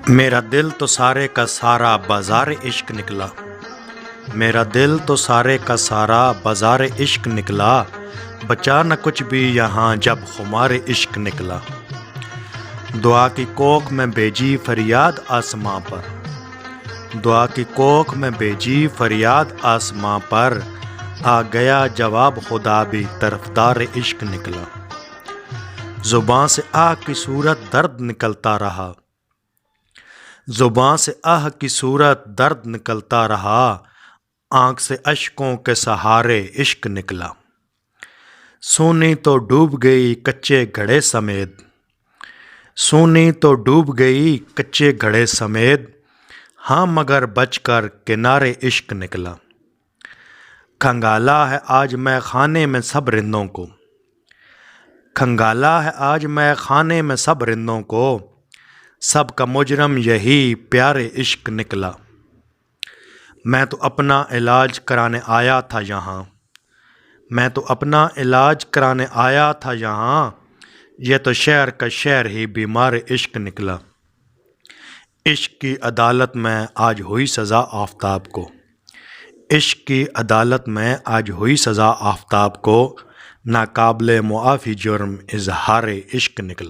میرا دل تو سارے کا سارا بازار عشق نکلا، میرا دل تو سارے کا سارا بازار عشق نکلا، بچا نہ کچھ بھی یہاں جب خمار عشق نکلا۔ دعا کی کوکھ میں بھیجی فریاد آسماں پر، دعا کی کوکھ میں بھیجی فریاد آسماں پر، آ گیا جواب خدا بھی طرفدار عشق نکلا۔ زباں سے آہ کی صورت درد نکلتا رہا، زباں سے آہ کی صورت درد نکلتا رہا، آنکھ سے اشکوں کے سہارے عشق نکلا۔ سونی تو ڈوب گئی کچے گھڑے سمیت، سونی تو ڈوب گئی کچے گھڑے سمیت، ہاں مگر بچ کر کنارے عشق نکلا۔ کھنگالا ہے آج میں خانے میں سب رندوں کو، کھنگالا ہے آج میں خانے میں سب رندوں کو، سب کا مجرم یہی پیارے عشق نکلا۔ میں تو اپنا علاج کرانے آیا تھا یہاں، میں تو اپنا علاج کرانے آیا تھا یہاں، یہ تو شہر کا شہر ہی بیمار عشق نکلا۔ عشق کی عدالت میں آج ہوئی سزا آفتاب کو، عشق کی عدالت میں آج ہوئی سزا آفتاب کو، ناقابل معافی جرم اظہار عشق نکلا۔